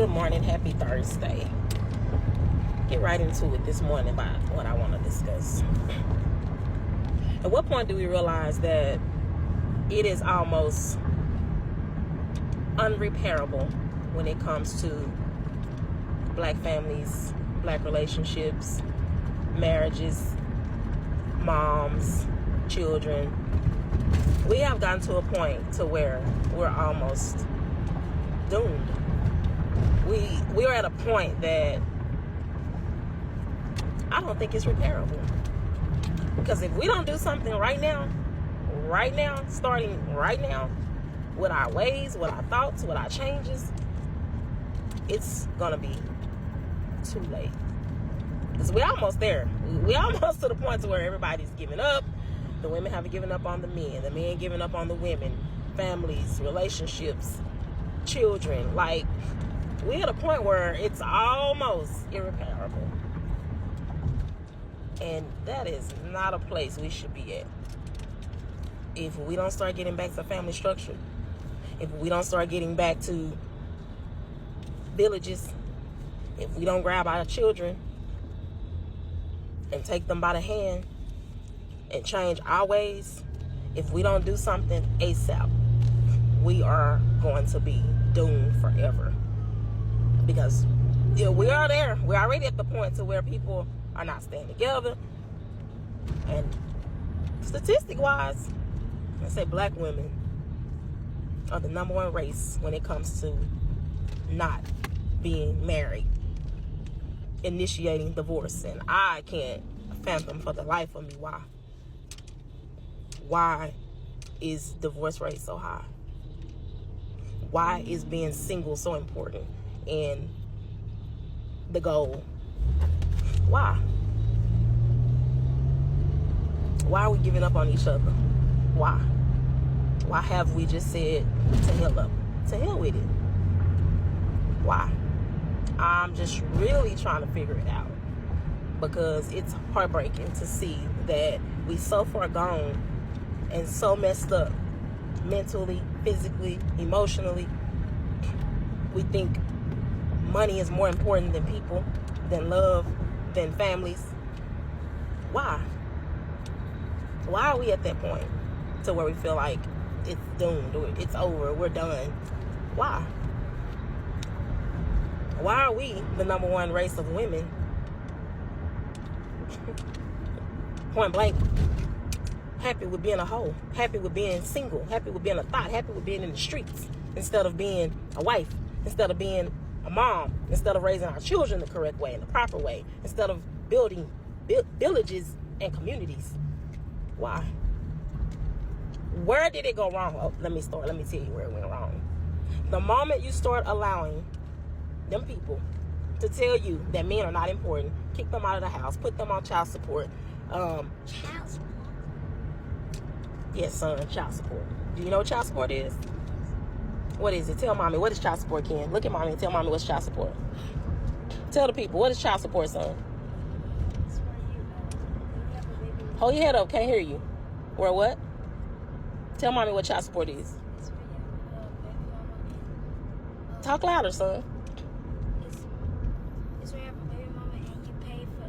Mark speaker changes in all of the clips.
Speaker 1: Good morning, happy Thursday. Get right into it this morning about what I want to discuss. At what point do we realize that it is almost unrepairable when it comes to black families, black relationships, marriages, moms, children? We have gotten to a point to where we're almost doomed. We are at a point that I don't think it's repairable. Because if we don't do something right now, starting right now, with our ways, with our thoughts, with our changes, it's gonna be too late. Because we're almost there. We're almost to the point to where everybody's giving up. The women haven't given up on the men giving up on the women, families, relationships, children. Like, we're at a point where it's almost irreparable. And that is not a place we should be at. If we don't start getting back to family structure, if we don't start getting back to villages, if we don't grab our children and take them by the hand and change our ways, if we don't do something ASAP, we are going to be doomed forever. Because we are there. We're already at the point to where people are not staying together. And statistic-wise, I say black women are the number one race when it comes to not being married, initiating divorce. And I can't fathom for the life of me why. Why is divorce rate so high? Why is being single so important in the goal? Why? Why are we giving up on each other? Why? Why have we just said to hell with it? Why? I'm just really trying to figure it out, because it's heartbreaking to see that we so far gone and so messed up mentally, physically, emotionally. We think money is more important than people, than love, than families. Why? Why are we at that point to where we feel like it's doomed, or it's over, we're done? Why? Why are we the number one race of women? Point blank, happy with being a hoe, happy with being single, happy with being a thought, happy with being in the streets, instead of being a wife, instead of being a mom, instead of raising our children the correct way, in the proper way, instead of building villages and communities. Why? Where did it go wrong? Oh, let me tell you where it went wrong. The moment you start allowing them people to tell you that men are not important, kick them out of the house, put them on child support.
Speaker 2: Child support?
Speaker 1: Yes, son, child support. Do you know what child support is? What is it? Tell mommy, what is child support, Ken? Look at mommy and tell mommy what's child support. Tell the people, what is child support, son? Hold your head up, can't hear you. Where what? Tell mommy what child support is. Talk louder, son.
Speaker 2: It's where you have a baby mama and you pay for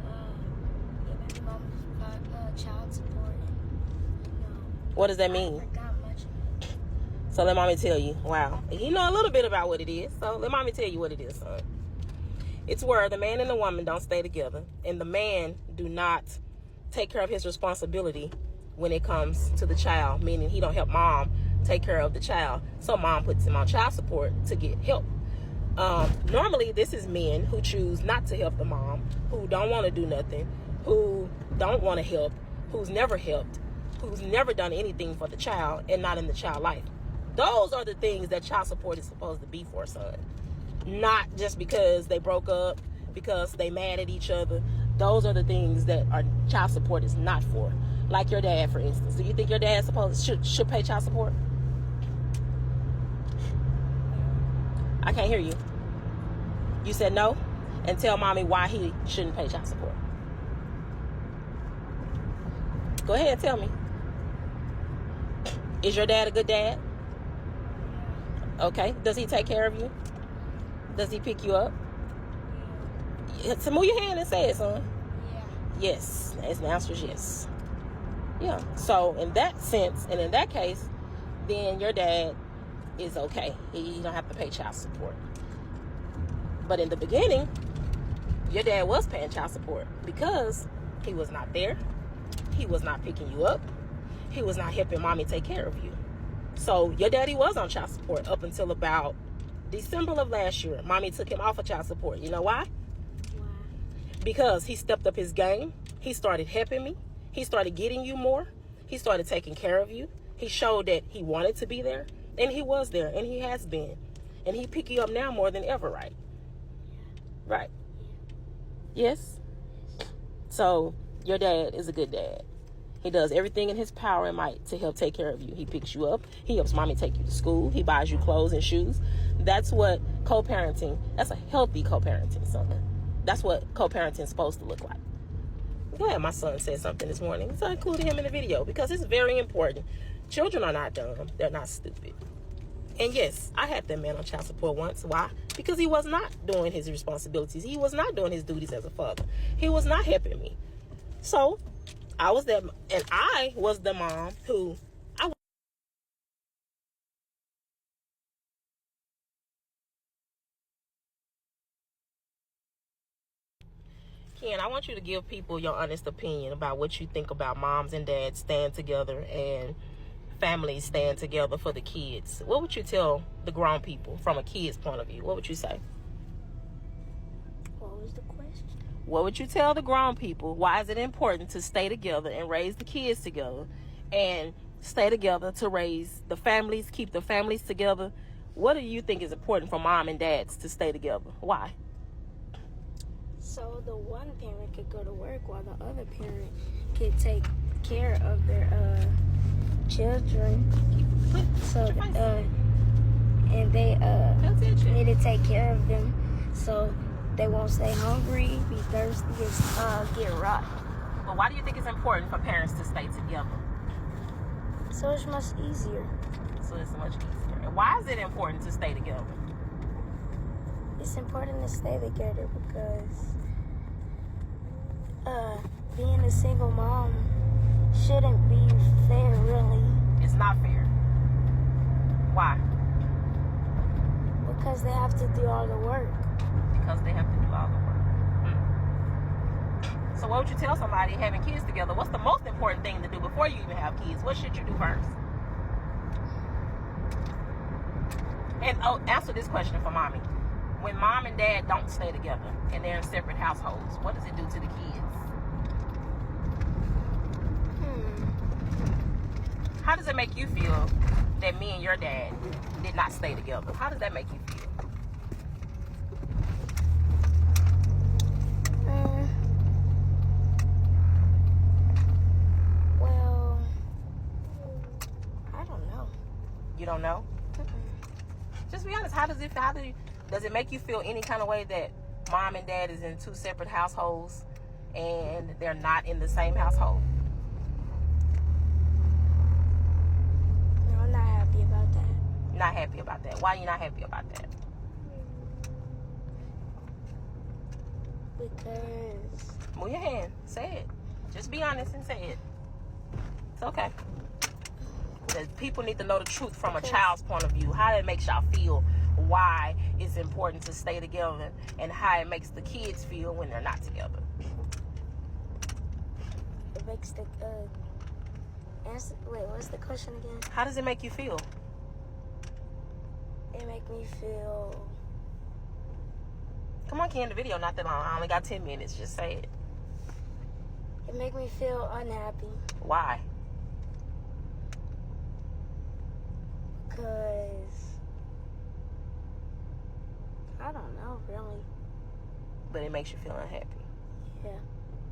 Speaker 2: your baby mama's child support.
Speaker 1: What does that mean?
Speaker 2: I forgot much of it.
Speaker 1: So let mommy tell you. Wow. You know a little bit about what it is. So let mommy tell you what it is, son. It's where the man and the woman don't stay together, and the man do not take care of his responsibility when it comes to the child, meaning he don't help mom take care of the child. So mom puts him on child support to get help. Normally, this is men who choose not to help the mom, who don't want to do nothing, who don't want to help, who's never helped, who's never done anything for the child and not in the child life. Those are the things that child support is supposed to be for, son. Not just because they broke up, because they mad at each other. Those are the things that our child support is not for. Like your dad, for instance. Do you think your dad should pay child support? I can't hear you. You said no? And tell mommy why he shouldn't pay child support. Go ahead, tell me. Is your dad a good dad? Okay. Does he take care of you? Does he pick you up? Yeah. So move your hand and say it, son.
Speaker 2: Yeah.
Speaker 1: Yes. The answer is yes. Yeah. So in that sense, and in that case, then your dad is okay. He don't have to pay child support. But in the beginning, your dad was paying child support because he was not there. He was not picking you up. He was not helping mommy take care of you. So your daddy was on child support up until about December of last year. Mommy took him off of child support. You know why?
Speaker 2: Why?
Speaker 1: Because he stepped up his game. He started helping me. He started getting you more. He started taking care of you. He showed that he wanted to be there. And he was there. And he has been. And he pick you up now more than ever, right? Right. Yes? So your dad is a good dad. He does everything in his power and might to help take care of you. He picks you up. He helps mommy take you to school. He buys you clothes and shoes. That's what co-parenting, that's a healthy co-parenting, son. That's what co-parenting is supposed to look like. I'm glad my son said something this morning. So I included him in the video because it's very important. Children are not dumb. They're not stupid. And yes, I had that man on child support once. Why? Because he was not doing his responsibilities. He was not doing his duties as a father. He was not helping me. So I was that, and I was the mom who Ken, I want you to give people your honest opinion about what you think about moms and dads staying together and families staying together for the kids. What would you tell the grown people from a kid's point of view? What would you say?
Speaker 2: What was the question?
Speaker 1: What would you tell the grown people? Why is it important to stay together and raise the kids together and stay together to raise the families, keep the families together? What do you think is important for mom and dads to stay together? Why?
Speaker 2: So the one parent could go to work while the other parent could take care of their children. So and they need to take care of them so they won't stay hungry, be thirsty, and get rotten.
Speaker 1: But why do you think it's important for parents to stay together?
Speaker 2: So it's much easier.
Speaker 1: So it's much easier. And why is it important to stay together?
Speaker 2: It's important to stay together because being a single mom shouldn't be fair, really.
Speaker 1: It's not fair. Why?
Speaker 2: Because they have to do all the work.
Speaker 1: Because they have to do all the work. So what would you tell somebody having kids together? What's the most important thing to do before you even have kids? What should you do first? And answer this question for mommy. When mom and dad don't stay together and they're in separate households, what does it do to the kids? How does it make you feel that me and your dad did not stay together? How does that make you feel?
Speaker 2: Well, I don't know.
Speaker 1: You don't know? Just be honest. Does it make you feel any kind of way that mom and dad is in two separate households and they're not in the same household?
Speaker 2: No, I'm not happy about that.
Speaker 1: Not happy about that. Why are you not happy about that?
Speaker 2: Because...
Speaker 1: Move your hand. Say it. Just be honest and say it. It's okay. Because people need to know the truth from a child's point of view. How it makes y'all feel. Why it's important to stay together. And how it makes the kids feel when they're not together.
Speaker 2: It makes the... Wait, what's the question again?
Speaker 1: How does it make you feel?
Speaker 2: It make me feel...
Speaker 1: Come on, Ken, the video not that long. I only got 10 minutes. Just say it.
Speaker 2: It make me feel unhappy.
Speaker 1: Why?
Speaker 2: Because... I don't know, really.
Speaker 1: But it makes you feel unhappy.
Speaker 2: Yeah.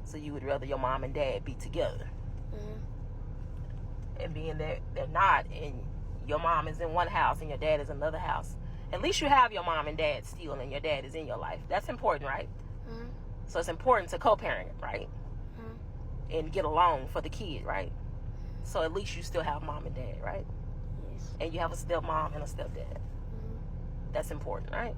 Speaker 1: So you would rather your mom and dad be together.
Speaker 2: Mm-hmm.
Speaker 1: And being that they're not, and your mom is in one house and your dad is in another house, at least you have your mom and dad still, and your dad is in your life. That's important, right?
Speaker 2: Mm-hmm.
Speaker 1: So it's important to co-parent, right?
Speaker 2: Mm-hmm.
Speaker 1: And get along for the kid, right? So at least you still have mom and dad, right?
Speaker 2: Yes.
Speaker 1: And you have a stepmom and a stepdad.
Speaker 2: Mm-hmm.
Speaker 1: That's important, right?